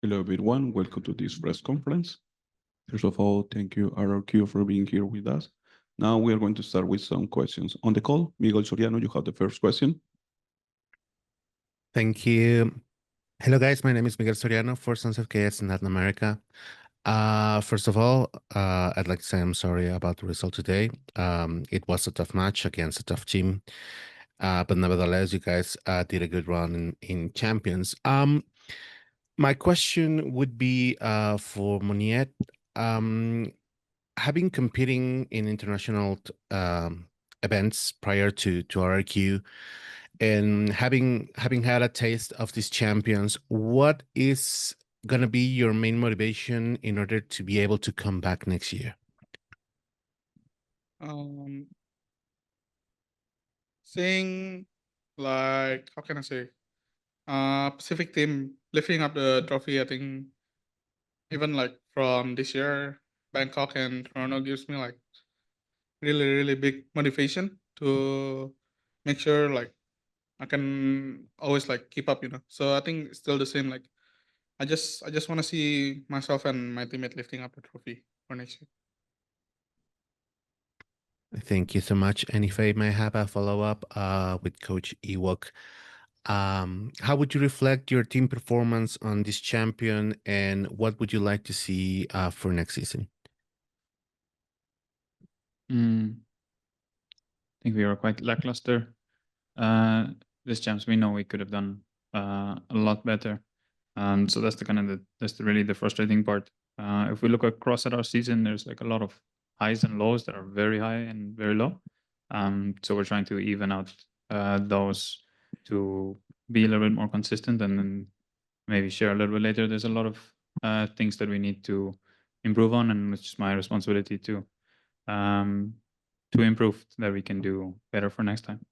Hello, everyone. Welcome to this press conference. First of all, thank you, RRQ, for being here with us. Now we are going to start with some questions. On the call, Miguel Soriano, you have the first question. Thank you. Hello, guys. My name is Miguel Soriano for Sons of Chaos in Latin America. First of all, I'd like to say I'm sorry about the result today. It was a tough match against a tough team, but nevertheless, you guys did a good run in Champions. My question would be for Moniette. Having competing in international events prior to RRQ, and having had a taste of these champions, what is going to be your main motivation in order to be able to come back next year? Saying like, how can I say? Pacific team lifting up the trophy, I think even like from this year, Bangkok and Toronto gives me like really big motivation to make sure like I can always like keep up, So I think it's still the same. Like I just want to see myself and my teammate lifting up the trophy for next year. Thank you so much. And if I may have a follow-up with Coach Ewok, how would you reflect your team performance on this champion, and what would you like to see for next season? I think we were quite lackluster. This champs, we know we could have done a lot better. So that's really the frustrating part. If we look across at our season, there's like a lot of highs and lows that are very high and very low. So we're trying to even out those to be a little bit more consistent, and then maybe share a little bit later. There's a lot of things that we need to improve on, and it's my responsibility to improve, that we can do better for next time.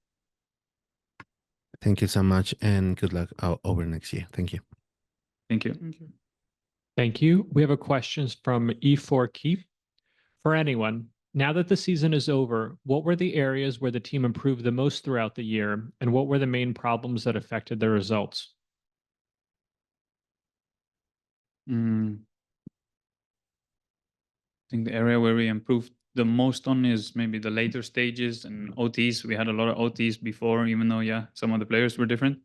Thank you so much, and good luck over next year. Thank you. Thank you. Thank you. Thank you. We have a question from E4 Keep. For anyone, now that the season is over, what were the areas where the team improved the most throughout the year, and what were the main problems that affected the results? I think the area where we improved the most on is maybe the later stages and OTs. We had a lot of OTs before, even though, some of the players were different.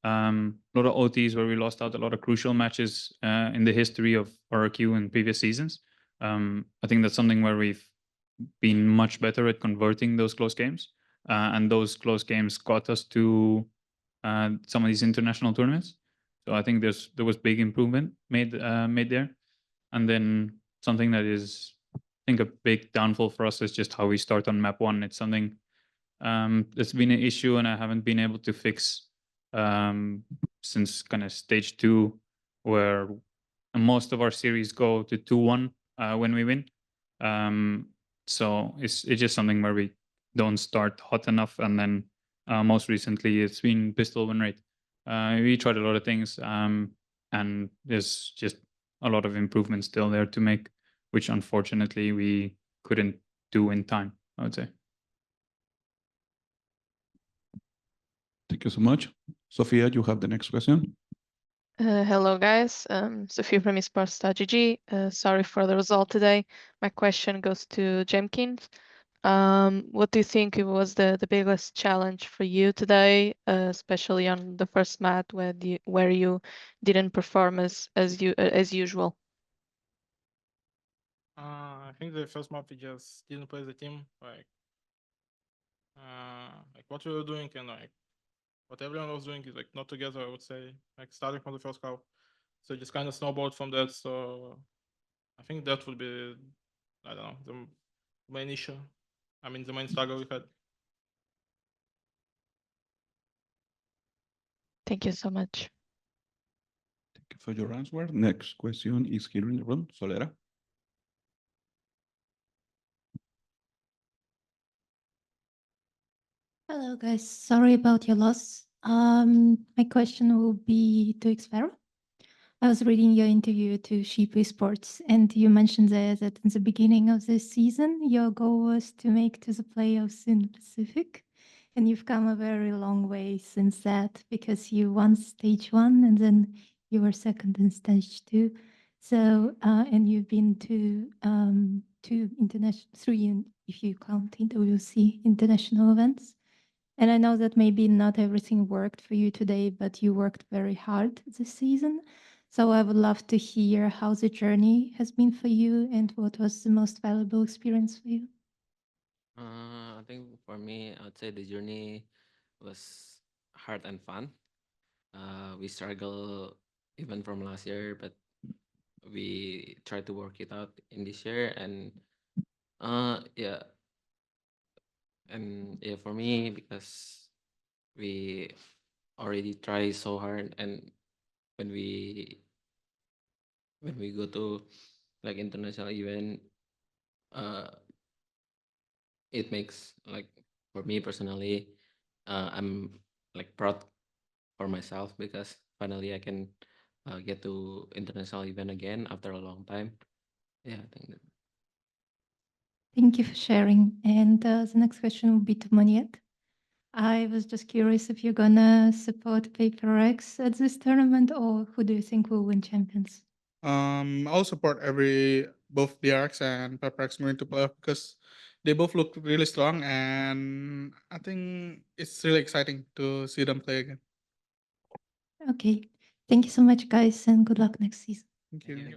A lot of OTs where we lost out a lot of crucial matches in the history of RRQ in previous seasons. I think that's something where we've been much better at converting those close games. And those close games got us to some of these international tournaments. So I think there was big improvement made there. And then something that is, I think, a big downfall for us is just how we start on map 1. It's something that's been an issue, and I haven't been able to fix since kind of stage 2, where most of our series go to 2-1 when we win. So it's just something where we don't start hot enough, and then most recently it's been pistol win rate. We tried a lot of things, and there's just a lot of improvements still there to make, which unfortunately we couldn't do in time, I would say. Thank you so much. Sophia, you have the next question. Hello, guys. Sophia from esports.gg. Sorry for the result today. My question goes to Jenkins. What do you think was the biggest challenge for you today, especially on the first match where you didn't perform as usual? I think the first month we just didn't play the team like what we were doing, and like what everyone was doing is like not together, I would say, like starting from the first half. So it just kind of snowballed from that. So I think that would be, I don't know, the main issue. I mean, the main struggle we had. Thank you so much. Thank you for your answer. Next question is here in the room, Solera. Hello, guys. Sorry about your loss. My question will be to Xfero. I was reading your interview to Sheep Esports, and you mentioned there that in the beginning of this season, your goal was to make to the playoffs in the Pacific, and you've come a very long way since that, because you won stage 1 and then You were second in stage 2. So, and you've been to 3, if you count WC international events. And I know that maybe not everything worked for you today, but you worked very hard this season. So I would love to hear how the journey has been for you and what was the most valuable experience for you. I think for me, I'd say the journey was hard and fun. We struggle even from last year, but we try to work it out in this year. And yeah, and yeah, for me, because we already try so hard, and when we when we go to like international event, uh, it makes like for me personally, I'm like proud for myself because finally I can get to international event again after a long time. Yeah, I think that. Thank you for sharing. And the next question will be to Moniette. I was just curious if you're gonna support Paper X at this tournament, or who do you think will win champions? I'll support both DRX and PepperX moving to playoff because they both look really strong, and I think it's really exciting to see them play again. Okay. Thank you so much, guys, and good luck next season. Thank Thank you. you.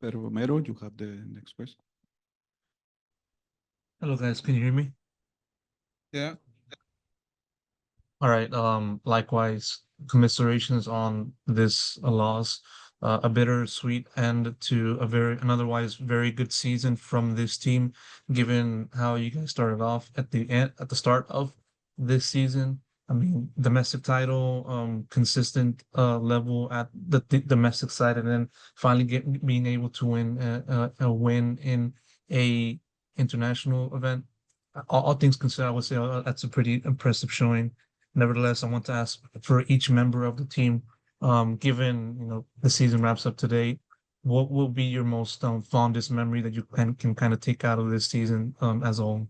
Pedro Romero, you have the next question. Hello guys, can you hear me? Yeah. All right. Likewise, commiserations on this loss. A bittersweet end to an otherwise very good season from this team, given how you guys started off at the start of this season. I mean, domestic title, consistent level at the domestic side, and then finally being able to win a win in a international event. All things considered, I would say that's a pretty impressive showing. Nevertheless, I want to ask for each member of the team, given the season wraps up today, what will be your most fondest memory that you can kind of take out of this season as a whole?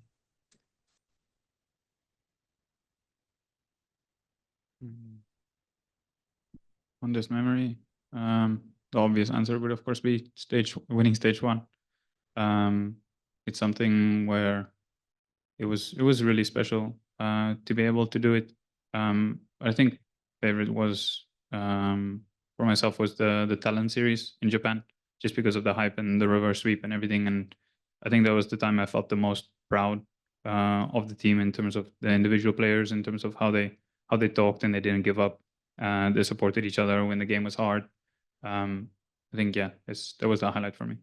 On this memory, the obvious answer would of course be winning stage 1. It's something where it was really special to be able to do it. I think favorite was for myself was the talent series in Japan, just because of the hype and the reverse sweep and everything. And I think that was the time I felt the most proud of the team in terms of the individual players, in terms of how they talked and they didn't give up. They supported each other when the game was hard. I think that was the highlight for me.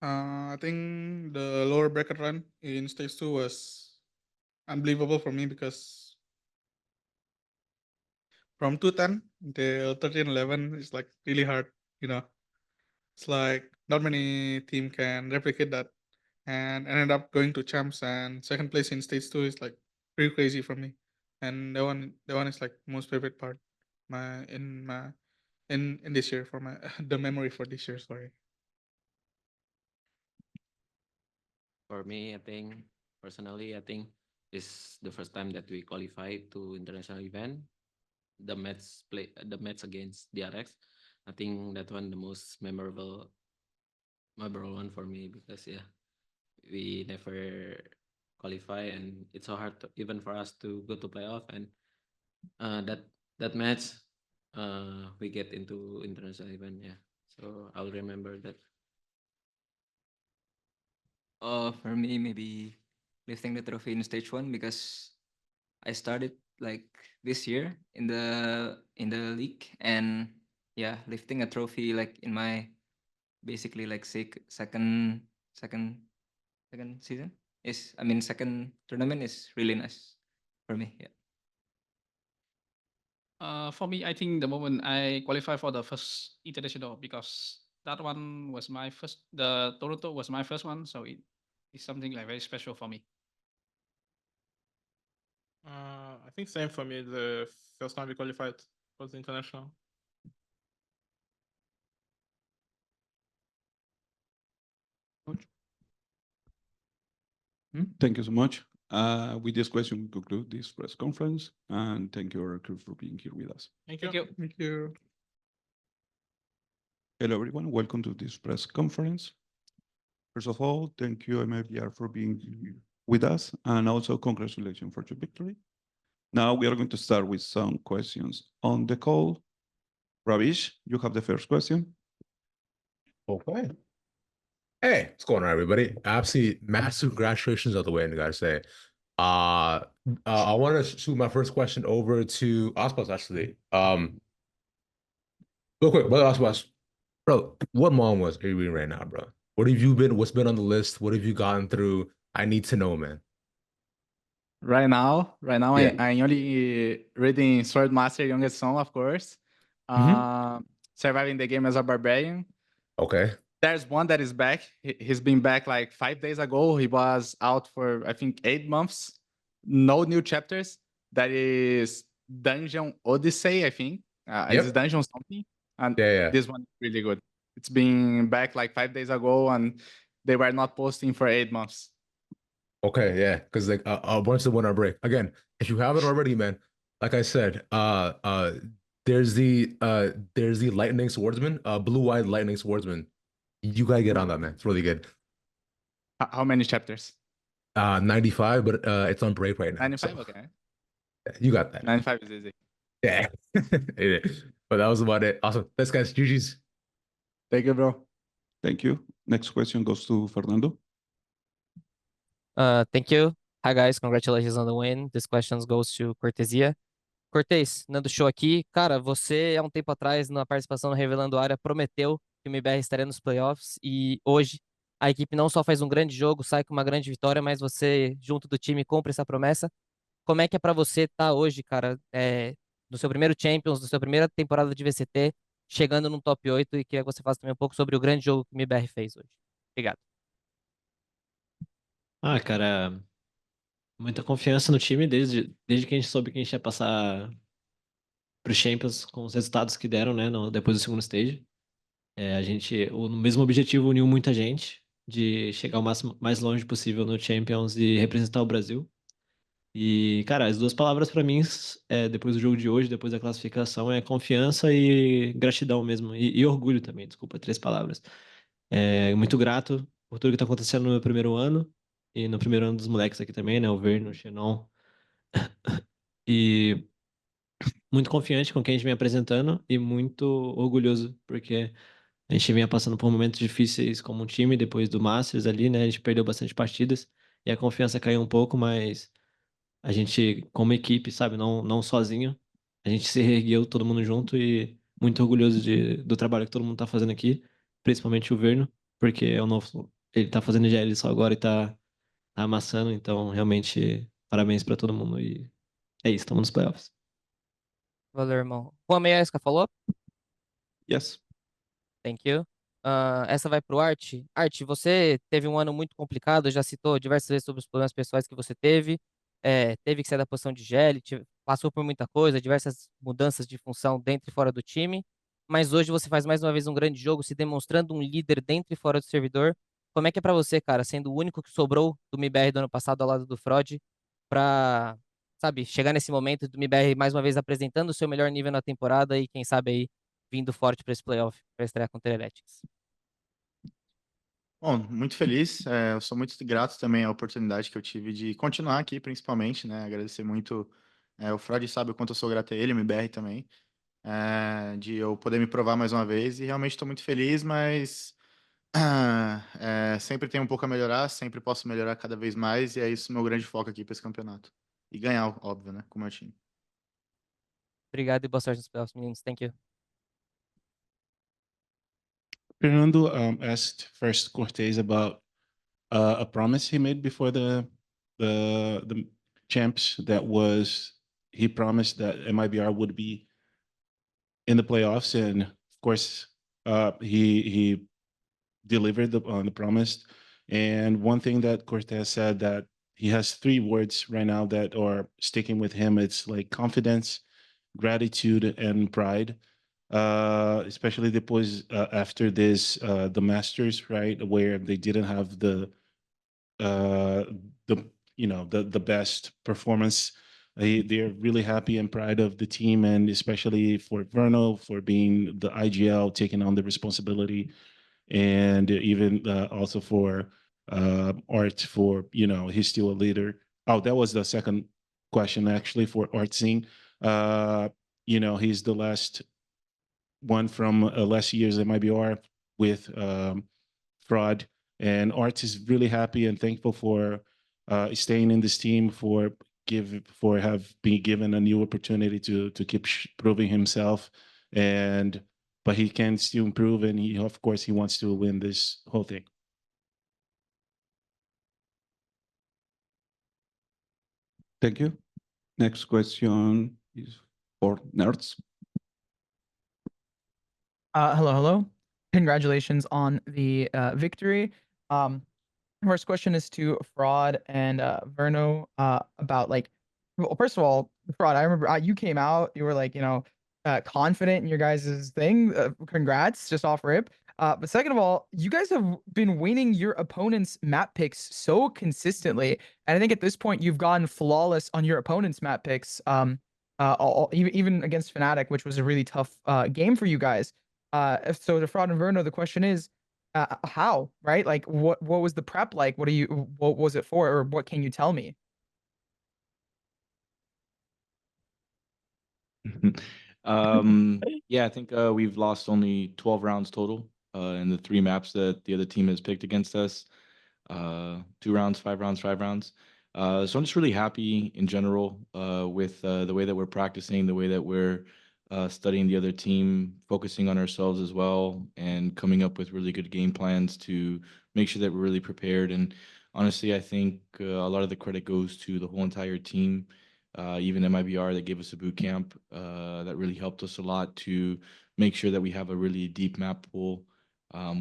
I think the lower bracket run in stage 2 was unbelievable for me because from 210 until 1311 is like really hard, you know. It's like not many team can replicate that, and ended up going to champs, and second place in stage 2 is like pretty crazy for me. And the one is like most favorite part in this year for my the memory for this year, sorry. For me, I think personally, I think it's the first time that we qualified to international event. The match against DRX. I think that one the most memorable one for me because yeah, we never qualify and it's so hard even for us to go to playoff, and that match we get into international event. Yeah, so I'll remember that. For me, maybe lifting the trophy in stage 1 because I started like this year in the league, and yeah, lifting a trophy like in my basically like second season second tournament is really nice for me. Yeah. For me, I think the moment I qualify for the first international, because that one was my first. The Toronto was my first one, so it is something like very special for me. I think same for me. The first time we qualified for the international. Thank you so much. With this question, we conclude this press conference, and thank you, RRQ, for being here with us. Thank you. Thank you. Hello, everyone. Welcome to this press conference. First of all, thank you, MIBR, for being here with us, and also congratulations for your victory. Now we are going to start with some questions on the call. Ravish, you have the first question. Okay. Hey, what's going on, everybody? Absolutely massive congratulations on the win, I gotta say. I want to shoot my first question over to Ospas, actually. Real quick, brother Ospas, bro, what manhwas are you reading right now, bro? What have you been? What's been on the list? What have you gotten through? I need to know, man. Right now, Yeah. I'm only reading Sword Master Youngest Son, of course. Surviving the Game as a Barbarian. Okay. There's one that is back. He's been back like 5 days ago. He was out for, I think, 8 months. No new chapters. That is Dungeon Odyssey, I think. It's Yep. Dungeon something. And Yeah. this one is really good. It's been back like 5 days ago, and they were not posting for 8 months. Okay, yeah, because like a bunch of one on break. Again, if you haven't already, man, like I said, there's the lightning swordsman, blue-eyed lightning swordsman. You gotta get on that, man. It's really good. How many chapters? 95, but it's on break right now. 95, so, okay. yeah, you got that. 95 is easy. Yeah. Yeah. But that was about it. Awesome. Thanks, guys. GG's. Thank you, bro. Thank you. Next question goes to Fernando. Thank you. Hi, guys. Congratulations on the win. This question goes to Cortesia. Cortez, Nando Show aqui. Cara, você, há um tempo atrás, na participação no Revelando Área, prometeu que o MIBR estaria nos playoffs e hoje a equipe não só faz um grande jogo, sai com uma grande vitória, mas você, junto do time, cumpre essa promessa. Como é que é pra você estar hoje, cara, no seu primeiro Champions, na sua primeira temporada de VCT, chegando no top 8 e queria que você falasse também um pouco sobre o grande jogo que o MIBR fez hoje. Obrigado. Cara, muita confiança no time desde que a gente soube que a gente ia passar para os Champions com os resultados que deram, né, depois do segundo stage. O mesmo objetivo uniu muita gente de chegar o mais longe possível no Champions e representar o Brasil. E, cara, as duas palavras para mim, depois do jogo de hoje, depois da classificação, é confiança e gratidão mesmo. E orgulho também, desculpa, 3 palavras. Muito grato por tudo que tá acontecendo no meu primeiro ano e no primeiro ano dos moleques aqui também, né? O Verno, o Xenon. E muito confiante com quem a gente vem apresentando e muito orgulhoso, porque a gente vinha passando por momentos difíceis como um time depois do Masters ali, né? A gente perdeu bastante partidas e a confiança caiu um pouco, mas a gente, como equipe, sabe, não sozinho, a gente se ergueu todo mundo junto e muito orgulhoso do trabalho que todo mundo tá fazendo aqui, principalmente o Verno, porque é o novo, ele tá fazendo GL só agora e tá amassando, então realmente parabéns pra todo mundo e é isso, estamos nos playoffs. Valeu, irmão. Juan Meiasca falou? Yes. Thank you. Essa vai pro Art. Art, você teve um ano muito complicado, já citou diversas vezes sobre os problemas pessoais que você teve. Teve que sair da posição de GL, passou por muita coisa, diversas mudanças de função dentro e fora do time. Mas hoje você faz mais uma vez um grande jogo, se demonstrando um líder dentro e fora do servidor. Como é que é pra você, cara, sendo o único que sobrou do MIBR do ano passado ao lado do Frod, pra, sabe, chegar nesse momento do MIBR mais uma vez apresentando o seu melhor nível na temporada e quem sabe aí vindo forte para esse playoff, para estrear contra o Heretics? Bom, muito feliz. Eu sou muito grato também à oportunidade que eu tive de continuar aqui, principalmente, né? Agradecer muito. O Frode sabe o quanto eu sou grato a ele, o MBR também, de eu poder me provar mais uma vez. E realmente estou muito feliz, mas sempre tem um pouco a melhorar, sempre posso melhorar cada vez mais. E é isso meu grande foco aqui para esse campeonato. E ganhar, óbvio, né? Com o meu time. Obrigado e boa sorte nos playoffs, meninos. Thank you. Fernando asked first Cortez about a promise he made before the champs. That was, he promised that MIBR would be in the playoffs, and of course he delivered on the promise. And one thing that Cortez said, that he has 3 words right now that are sticking with him. It's like confidence, gratitude, and pride. Especially depois after this the Masters, right, where they didn't have the the best performance. They're really happy and proud of the team, and especially for Verno for being the IGL, taking on the responsibility, and even also for Art for he's still a leader. Oh, that was the second question actually for Art Singh. He's the last one from last year's MIBR with fraud. And Art is really happy and thankful for staying in this team, for have been given a new opportunity to keep proving himself. But he can still improve, and of course he wants to win this whole thing. Thank you. Next question is for Nerds. Hello. Congratulations on the victory. First question is to Fraud and Verno about well, first of all, Fraud, I remember you came out, you were confident in your guys' thing. Congrats, just off rip. But second of all, you guys have been winning your opponent's map picks so consistently, and I think at this point you've gone flawless on your opponent's map picks. Even against Fnatic, which was a really tough game for you guys. So to Fraud and Verno, the question is, how, right? Like, what was the prep like? What was it for, or what can you tell me? Yeah, I think we've lost only 12 rounds total in the 3 maps that the other team has picked against us. 2 rounds, 5 rounds, 5 rounds. So I'm just really happy in general with the way that we're practicing, the way that we're studying the other team, focusing on ourselves as well, and coming up with really good game plans to make sure that we're really prepared. And honestly, I think a lot of the credit goes to the whole entire team, even MIBR that gave us a boot camp that really helped us a lot to make sure that we have a really deep map pool.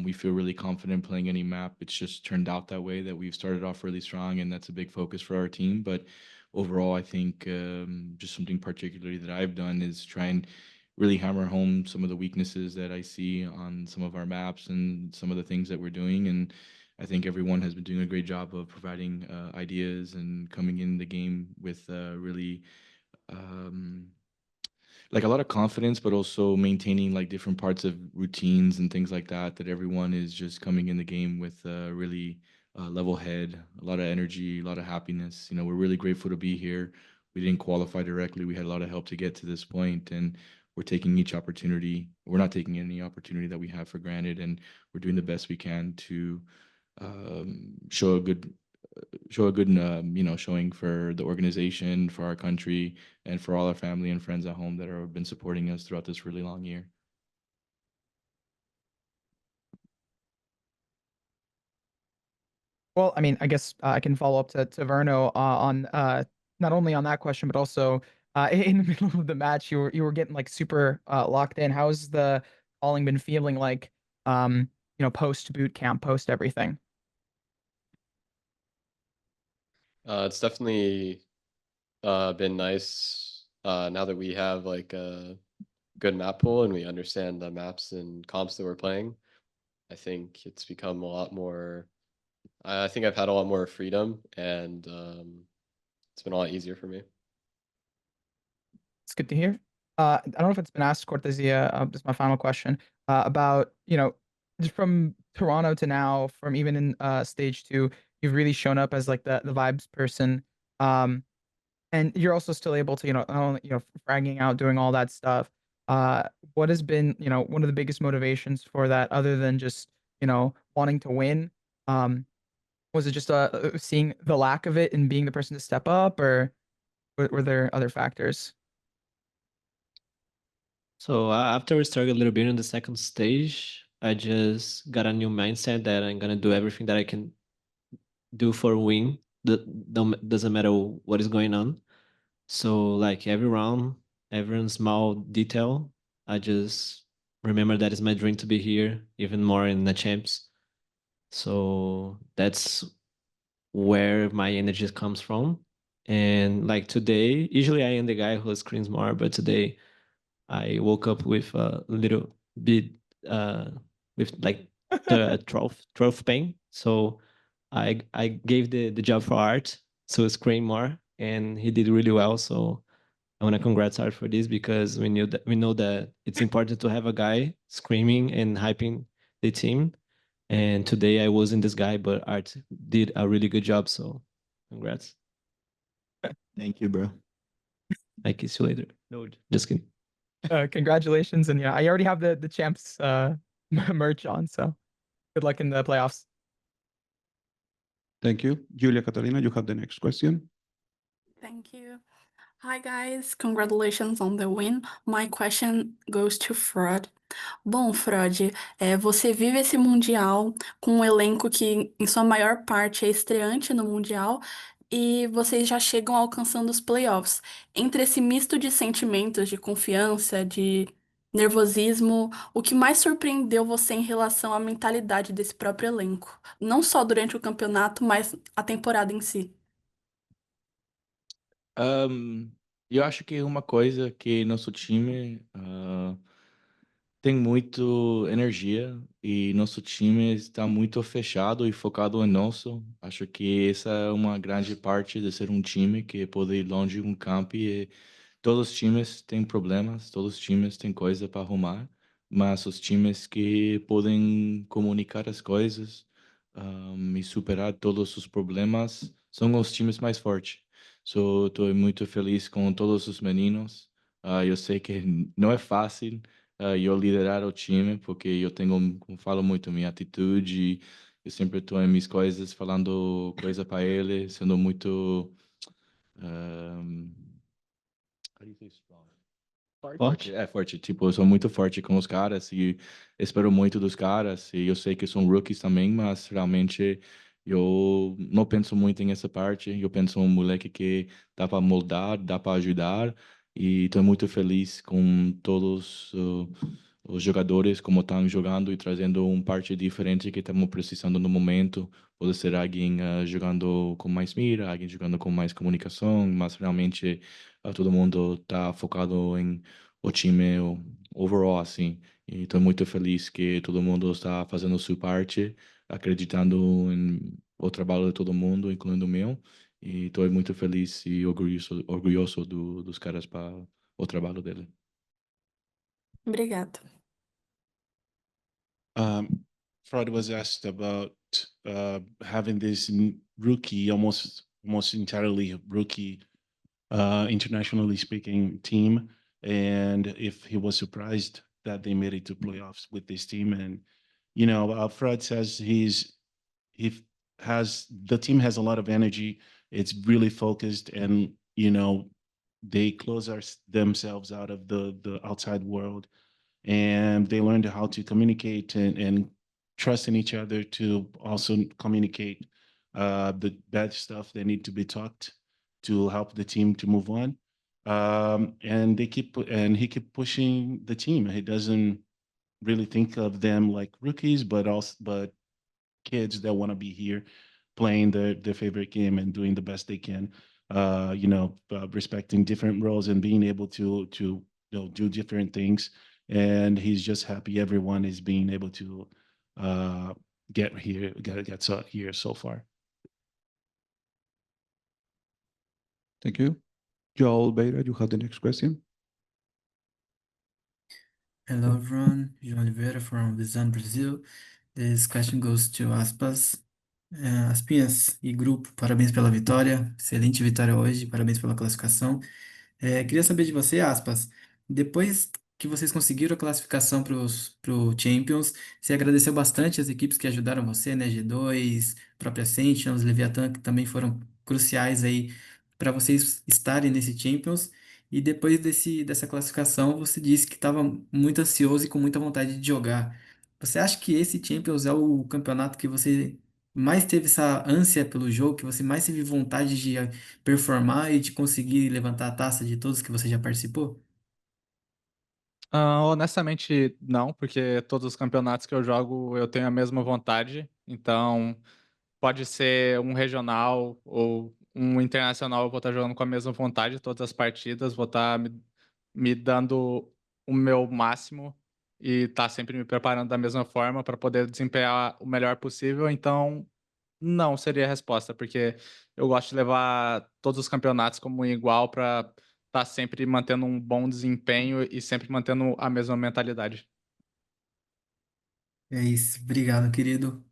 We feel really confident playing any map. It's just turned out that way, that we've started off really strong, and that's a big focus for our team. But overall, I think just something particularly that I've done is try and really hammer home some of the weaknesses that I see on some of our maps and some of the things that we're doing. And I think everyone has been doing a great job of providing ideas and coming in the game with really like a lot of confidence, but also maintaining like different parts of routines and things like that, that everyone is just coming in the game with really level head, a lot of energy, a lot of happiness. We're really grateful to be here. We didn't qualify directly. We had a lot of help to get to this point, and we're taking each opportunity. We're not taking any opportunity that we have for granted, and we're doing the best we can to show a good showing for the organization, for our country, and for all our family and friends at home that have been supporting us throughout this really long year. Well, I mean, I guess I can follow up to Verno on not only on that question, but also in the middle of the match, you were getting like super locked in. How's the falling been feeling like, post boot camp, post everything? It's definitely been nice now that we have like a good map pool and we understand the maps and comps that we're playing. I think it's become a lot more. I think I've had a lot more freedom, and it's been a lot easier for me. It's good to hear. I don't know if it's been asked, Cortesia. This is my final question about just from Toronto to now, from even in stage 2, you've really shown up as like the vibes person, and you're also still able to not only fragging out, doing all that stuff. What has been one of the biggest motivations for that, other than just wanting to win? Was it just seeing the lack of it and being the person to step up, or were there other factors? So after we started a little bit in the second stage, I just got a new mindset that I'm gonna do everything that I can do for win. Doesn't matter what is going on. So like every round, every small detail, I just remember that it's my dream to be here, even more in the champs. So that's where my energy comes from. And like today, usually I am the guy who screams more, but today I woke up with a little bit with like the 12 pain. So I gave the job for Art, so scream more, and he did really well. So I want to congrats Art for this because we know that it's important to have a guy screaming and hyping the team. And today I wasn't this guy, but Art did a really good job. So congrats. Thank you, bro. I kiss you later. No, just kidding. Congratulations, and yeah, I already have the champs merch on, so good luck in the playoffs. Thank you. Julia Catalina, you have the next question. Thank you. Hi, guys. Congratulations on the win. My question goes to Fraud. Bom, Frode, você vive esse Mundial com um elenco que, em sua maior parte, é estreante no Mundial e vocês já chegam alcançando os playoffs. Entre esse misto de sentimentos, de confiança, de nervosismo, o que mais surpreendeu você em relação à mentalidade desse próprio elenco? Não só durante o campeonato, mas a temporada em si. Eu acho que uma coisa que nosso time tem muito energia e nosso time está muito fechado e focado em nosso. Acho que essa é uma grande parte de ser um time que pode ir longe em um campo e todos os times têm problemas, todos os times têm coisa para arrumar, mas os times que podem comunicar as coisas, e superar todos os problemas são os times mais fortes. Estou muito feliz com todos os meninos. Eu sei que não é fácil eu liderar o time, porque eu tenho, como falo muito, minha atitude. Eu sempre estou em minhas coisas, falando coisa para ele, sendo muito. How do you say strong? Forte? É, forte. Tipo, eu sou muito forte com os caras e espero muito dos caras. E eu sei que são rookies também, mas realmente eu não penso muito em essa parte. Eu penso um moleque que dá para moldar, dá para ajudar. E estou muito feliz com todos os jogadores, como estão jogando e trazendo uma parte diferente que estamos precisando no momento. Pode ser alguém jogando com mais mira, alguém jogando com mais comunicação, mas realmente todo mundo está focado em o time overall, assim. E estou muito feliz que todo mundo está fazendo sua parte, acreditando em o trabalho de todo mundo, incluindo o meu. E estou muito feliz e orgulhoso dos caras para o trabalho dele. Obrigada. Fraud was asked about having this rookie, almost entirely rookie, internationally speaking team, and if he was surprised that they made it to playoffs with this team. And Fraud says the team has a lot of energy. It's really focused, and they close themselves out of the outside world, and they learned how to communicate and trust in each other to also communicate the bad stuff that need to be talked to help the team to move on. And he keep pushing the team. He doesn't really think of them like rookies, but kids that want to be here playing their favorite game and doing the best they can. Respecting different roles and being able to do different things. And he's just happy everyone is being able to get here so far. Thank you. Joel Beira, you have the next question. Hello, everyone. João Oliveira from Design Brazil. This question goes to Aspas. Aspinhas e grupo, parabéns pela vitória. Excelente vitória hoje, parabéns pela classificação. Queria saber de você, Aspas, depois que vocês conseguiram a classificação para o Champions, você agradeceu bastante as equipes que ajudaram você, né? G2, própria Sentinels, Leviathan, que também foram cruciais aí para vocês estarem nesse Champions. E depois dessa classificação, você disse que estava muito ansioso e com muita vontade de jogar. Você acha que esse Champions é o campeonato que você mais teve essa ânsia pelo jogo, que você mais teve vontade de performar e de conseguir levantar a taça de todos que você já participou? Honestamente, não, porque todos os campeonatos que eu jogo eu tenho a mesma vontade. Então, pode ser um regional ou um internacional, eu vou estar jogando com a mesma vontade todas as partidas, vou estar me dando o meu máximo e estar sempre me preparando da mesma forma para poder desempenhar o melhor possível. Então, Não seria a resposta, porque eu gosto de levar todos os campeonatos como um igual para estar sempre mantendo um bom desempenho e sempre mantendo a mesma mentalidade. É isso. Obrigado, querido.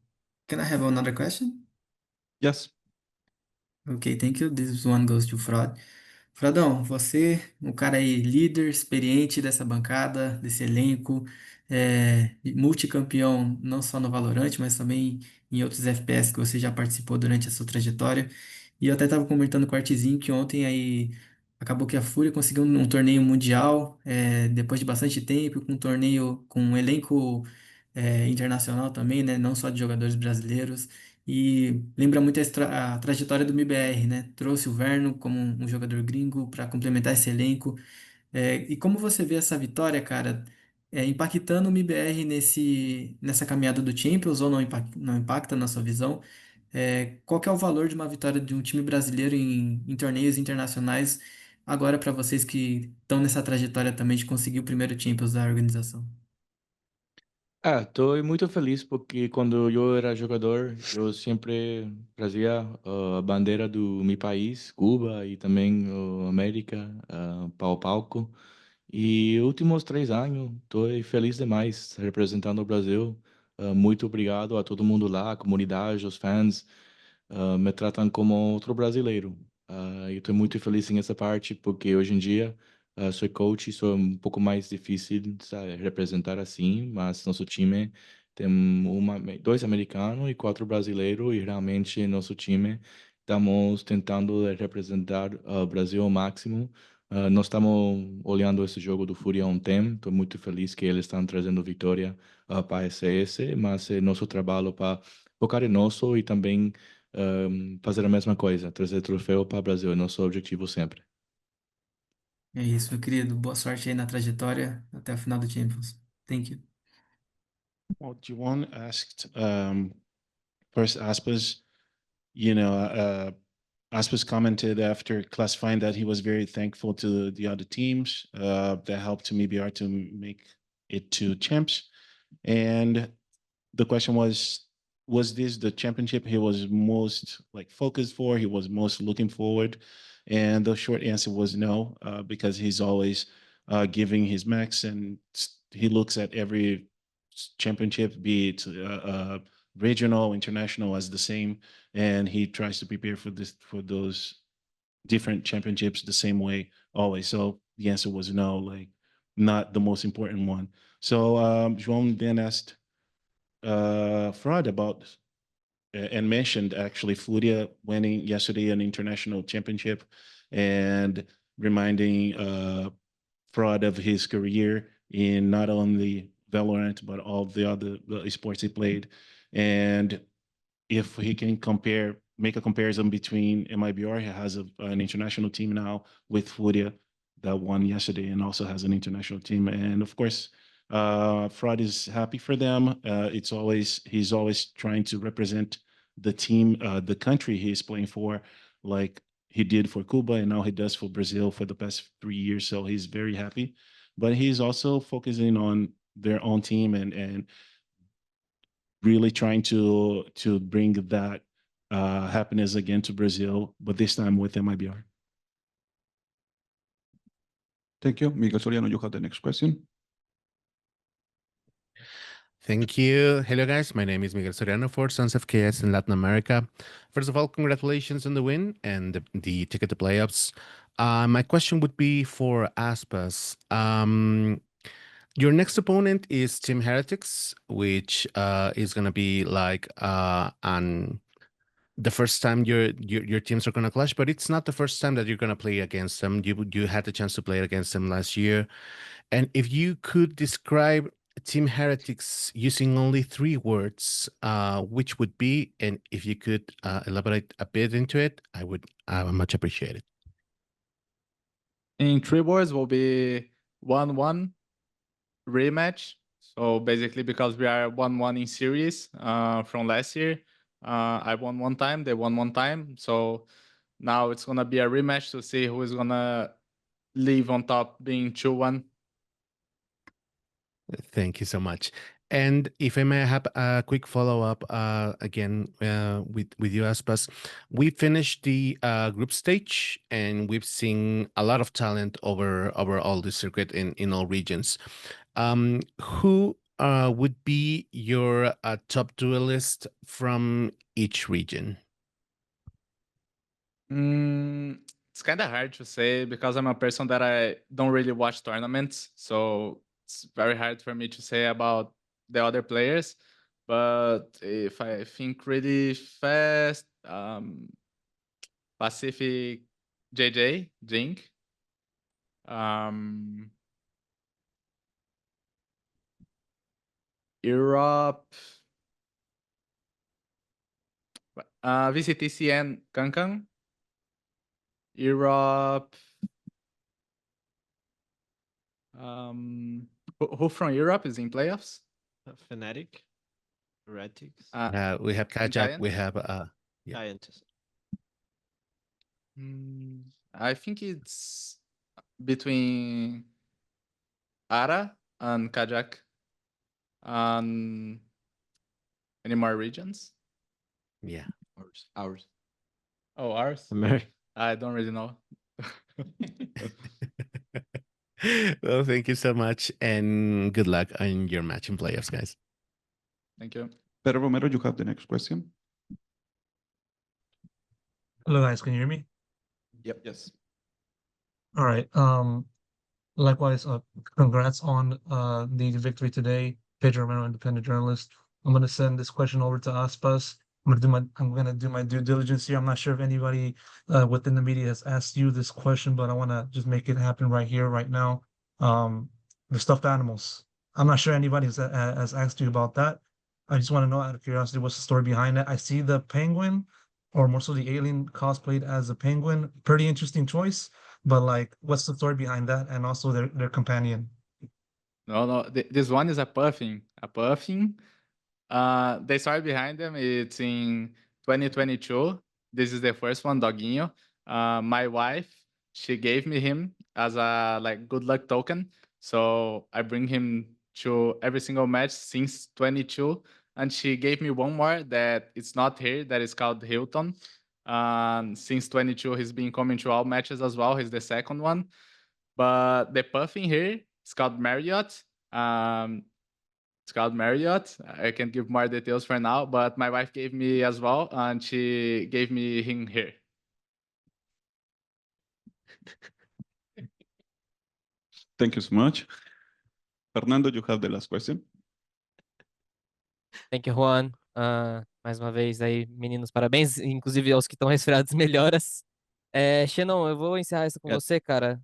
Can I have another question? Yes. Okay, thank you. This one goes to Fraud. Fradão, você, um cara aí líder, experiente dessa bancada, desse elenco, multicampeão não só no Valorant, mas também em outros FPS que você já participou durante a sua trajetória. E eu até estava comentando com o Artzinho que ontem aí acabou que a Fúria conseguiu um torneio mundial, depois de bastante tempo, com um torneio com um elenco internacional também, né? Não só de jogadores brasileiros. E lembra muito a trajetória do MIBR, né? Trouxe o Verno como um jogador gringo para complementar esse elenco. E como você vê essa vitória, cara, impactando o MIBR nessa caminhada do Champions ou não impacta na sua visão? Qual que é o valor de uma vitória de um time brasileiro em torneios internacionais agora para vocês que estão nessa trajetória também de conseguir o primeiro Champions da organização? Estou muito feliz porque quando eu era jogador, eu sempre trazia a bandeira do meu país, Cuba, e também América, para o palco. E últimos 3 anos, estou feliz demais representando o Brasil. Muito obrigado a todo mundo lá, a comunidade, os fãs, me tratam como outro brasileiro. E estou muito feliz nessa parte porque hoje em dia sou coach, sou um pouco mais difícil, sabe, representar assim, mas nosso time tem 2 americanos e 4 brasileiros e realmente nosso time estamos tentando representar o Brasil ao máximo. Nós estamos olhando esse jogo do Fúria há um tempo. Estou muito feliz que eles estão trazendo vitória para a SS, mas é nosso trabalho para focar em nosso e também fazer a mesma coisa, trazer troféu para o Brasil. É nosso objetivo sempre. É isso, meu querido. Boa sorte aí na trajetória até o final do Champions. Thank you. Well, Juwon asked first Aspas, you know, Aspas commented after classifying that he was very thankful to the other teams that helped MIBR to make it to champs. And the question was this the championship he was most like focused for, he was most looking forward? And the short answer was no, because he's always giving his max, and he looks at every championship, be it regional, international, as the same, and he tries to prepare for those different championships the same way always. So the answer was no, like not the most important one. So João then asked Fraud about and mentioned actually Furia winning yesterday an international championship and reminding Fraud of his career in not only Valorant but all the other sports he played, and if he can make a comparison between MIBR, he has an international team now with Furia that won yesterday and also has an international team. And of course, Fraud is happy for them. He's always trying to represent the team, the country he's playing for, like he did for Cuba and now he does for Brazil for the past 3 years. So he's very happy, but he's also focusing on their own team and really trying to bring that happiness again to Brazil, but this time with MIBR. Thank you. Miguel Soriano, you have the next question. Thank you. Hello, guys. My name is Miguel Soriano for Sons of KS in Latin America. First of all, congratulations on the win and the ticket to playoffs. My question would be for Aspas. Your next opponent is Team Heretics, which is going to be like the first time your teams are going to clash, but it's not the first time that you're going to play against them. You had the chance to play against them last year. And if you could describe Team Heretics using only 3 words, which would be, and if you could elaborate a bit into it, I would much appreciate it. In 3 words will be 1-1 rematch. So basically, because we are 1-1 in series from last year, I won 1 time, they won 1 time. So now it's gonna be a rematch to see who is gonna leave on top, being 2-1. Thank you so much. And if I may have a quick follow-up again with you, Aspas, we finished the group stage and we've seen a lot of talent over all the circuit in all regions. Who would be your top duelist from each region? It's kind of hard to say because I'm a person that I don't really watch tournaments, so it's very hard for me to say about the other players. But if I think really fast, Pacific, JJ, Jink, Europe, VCTCN, Kankan, Europe. Who from Europe is in playoffs? Fnatic, Heretics, We have Kajak, Giant? we have yeah. Giant. I think it's between Ara and Kajak. Any more regions? Yeah. Ours. Oh, ours? America. I don't really know. Well, thank you so much and good luck on your match in playoffs, guys. Thank you. Pedro Romero, you have the next question. Hello, guys. Can you hear me? Yep. Yes. All right. Likewise, congrats on the victory today, Pedro Romero, independent journalist. I'm gonna send this question over to Aspas. I'm gonna do my due diligence here. I'm not sure if anybody within the media has asked you this question, but I want to just make it happen right here, right now. The stuffed animals. I'm not sure anybody has asked you about that. I just want to know, out of curiosity, what's the story behind it. I see the penguin, or more so the alien cosplayed as a penguin. Pretty interesting choice. But like, what's the story behind that, and also their companion? No. This one is a puffin. A puffin. The story behind them, it's in 2022. This is the first one, Doguinho. My wife, she gave me him as a like good luck token. So I bring him to every single match since 22. And she gave me one more that it's not here, that is called Hilton. Since 22, he's been coming to all matches as well. He's the second one. But the puffin here is called Marriott. It's called Marriott. I can't give more details for now, but my wife gave me as well, and she gave me him here. Thank you so much. Fernando, you have the last question. Thank you, Juan. Mais uma vez aí, meninos, parabéns. Inclusive aos que estão resfriados, melhoras. Xenon, eu vou encerrar isso com você, cara.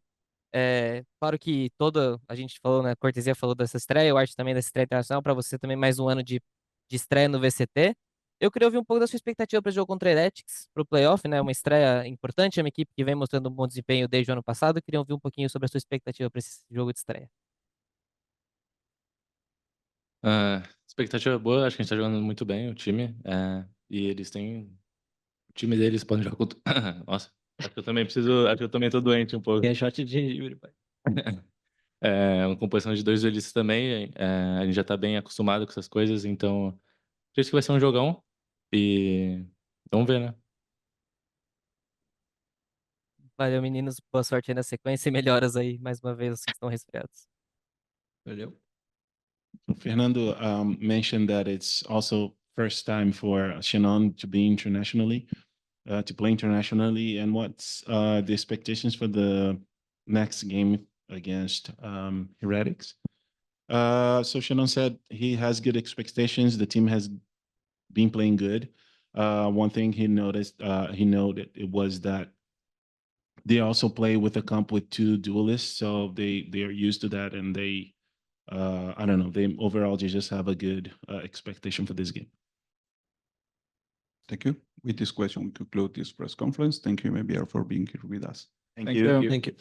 Claro que a gente falou, né? Cortesia falou dessa estreia, o Arte também dessa estreia internacional, para você também mais um ano de estreia no VCT. Eu queria ouvir um pouco da sua expectativa para o jogo contra a Heretics, para o playoff, né? Uma estreia importante, é uma equipe que vem mostrando um bom desempenho desde o ano passado. Eu queria ouvir um pouquinho sobre a sua expectativa para esse jogo de estreia. Expectativa boa, acho que a gente tá jogando muito bem, o time. E eles têm. O time deles pode jogar contra. Nossa, acho que eu também preciso. Acho que eu também tô doente um pouco. É shot de gengibre, pai. Uma composição de 2 duelistas também. A gente já tá bem acostumado com essas coisas, então. Acredito que vai ser um jogão. E. Vamos ver, né? Valeu, meninos. Boa sorte aí na sequência e melhoras aí, mais uma vez, os que estão resfriados. Valeu. Fernando mentioned that it's also first time for Shannon to be internationally, to play internationally. And what's the expectations for the next game against Heretics? So Shannon said he has good expectations. The team has been playing good. One thing he noted it was that they also play with a comp with 2 duelists, so they are used to that, and they I don't know, they overall just have a good expectation for this game. Thank you. With this question, we conclude this press conference. Thank you, MIBR, for being here with us. Thank you. Thank you.